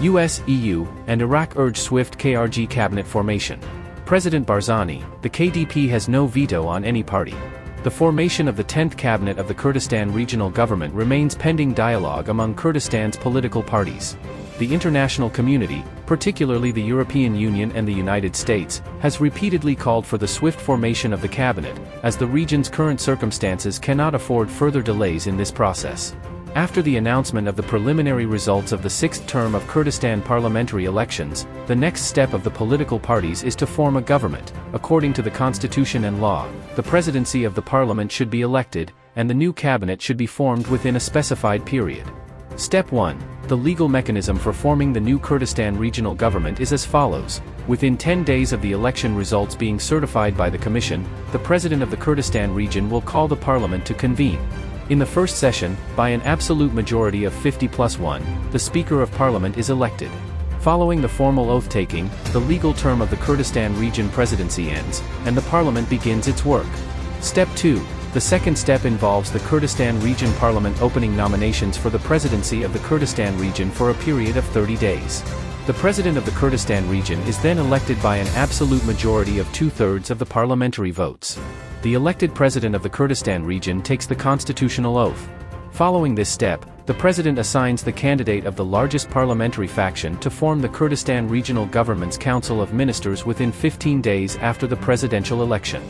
US, EU, and Iraq urge swift KRG cabinet formation. President Barzani, the KDP has no veto on any party. The formation of the 10th cabinet of the Kurdistan Regional Government remains pending dialogue among Kurdistan's political parties. The international community, particularly the European Union and the United States, has repeatedly called for the swift formation of the cabinet, as the region's current circumstances cannot afford further delays in this process. After the announcement of the preliminary results of the 6th term of Kurdistan parliamentary elections, the next step of the political parties is to form a government. According to the constitution and law, the presidency of the parliament should be elected, and the new cabinet should be formed within a specified period. Step 1. The legal mechanism for forming the new Kurdistan regional government is as follows. Within 10 days of the election results being certified by the Commission, the President of the Kurdistan region will call the parliament to convene. In the first session, by an absolute majority of 50+1, the Speaker of Parliament is elected. Following the formal oath-taking, the legal term of the Kurdistan region presidency ends, and the parliament begins its work. Step 2. The second step involves the Kurdistan Region Parliament opening nominations for the presidency of the Kurdistan region for a period of 30 days. The president of the Kurdistan region is then elected by an absolute majority of 2/3 of the parliamentary votes. The elected president of the Kurdistan region takes the constitutional oath. Following this step, the president assigns the candidate of the largest parliamentary faction to form the Kurdistan Regional Government's Council of Ministers within 15 days after the presidential election.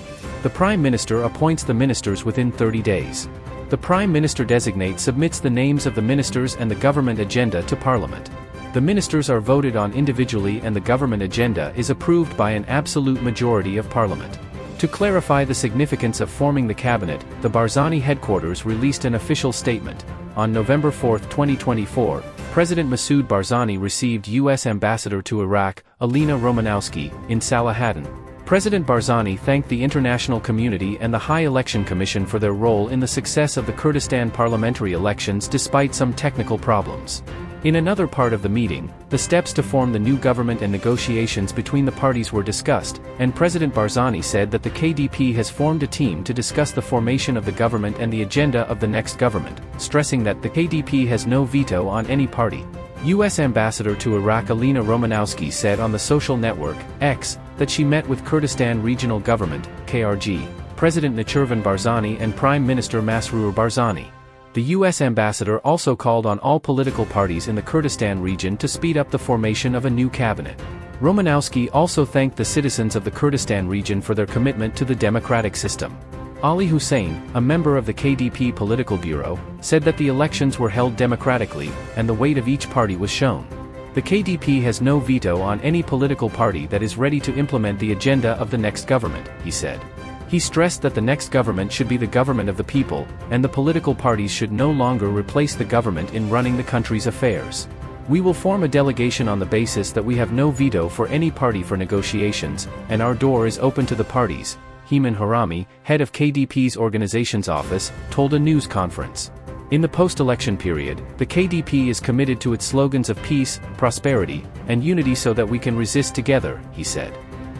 The Prime Minister appoints the ministers within 30 days. The Prime Minister-designate submits the names of the ministers and the government agenda to Parliament. The ministers are voted on individually and the government agenda is approved by an absolute majority of Parliament. To clarify the significance of forming the cabinet, the Barzani headquarters released an official statement. On November 4, 2024, President Masoud Barzani received U.S. Ambassador to Iraq, Alina Romanowski, in Salahaddin. President Barzani thanked the international community and the High Election Commission for their role in the success of the Kurdistan parliamentary elections despite some technical problems. In another part of the meeting, the steps to form the new government and negotiations between the parties were discussed, and President Barzani said that the KDP has formed a team to discuss the formation of the government and the agenda of the next government, stressing that the KDP has no veto on any party. U.S. Ambassador to Iraq Alina Romanowski said on the social network, X, that she met with Kurdistan Regional Government, KRG, President Nachirvan Barzani and Prime Minister Masroor Barzani. The U.S. ambassador also called on all political parties in the Kurdistan region to speed up the formation of a new cabinet. Romanowski also thanked the citizens of the Kurdistan region for their commitment to the democratic system. Ali Hussein, a member of the KDP Political Bureau, said that the elections were held democratically, and the weight of each party was shown. The KDP has no veto on any political party that is ready to implement the agenda of the next government, he said. He stressed that the next government should be the government of the people, and the political parties should no longer replace the government in running the country's affairs. We will form a delegation on the basis that we have no veto for any party for negotiations, and our door is open to the parties, Heman Harami, head of KDP's organizations office, told a news conference. In the post-election period, the KDP is committed to its slogans of peace, prosperity, and unity so that we can resist together, he said.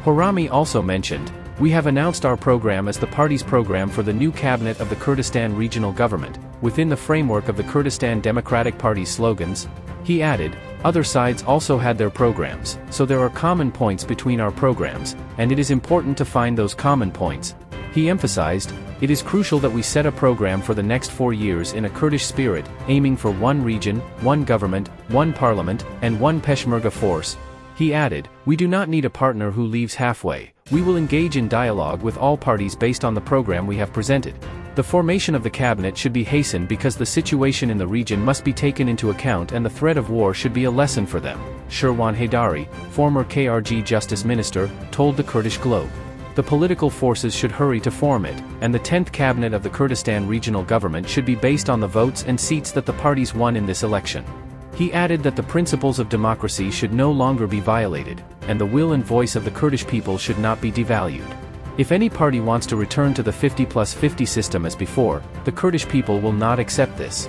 Harami also mentioned, "We have announced our program as the party's program for the new cabinet of the Kurdistan Regional Government, within the framework of the Kurdistan Democratic Party's slogans." He added, "Other sides also had their programs, so there are common points between our programs, and it is important to find those common points." He emphasized, "It is crucial that we set a program for the next 4 years in a Kurdish spirit, aiming for one region, one government, one parliament, and one Peshmerga force." He added, "We do not need a partner who leaves halfway. We will engage in dialogue with all parties based on the program we have presented. The formation of the cabinet should be hastened because the situation in the region must be taken into account and the threat of war should be a lesson for them," Sherwan Haidari, former KRG Justice Minister, told the Kurdish Globe. The political forces should hurry to form it, and the 10th cabinet of the Kurdistan Regional Government should be based on the votes and seats that the parties won in this election. He added that the principles of democracy should no longer be violated, and the will and voice of the Kurdish people should not be devalued. If any party wants to return to the 50+50 system as before, the Kurdish people will not accept this.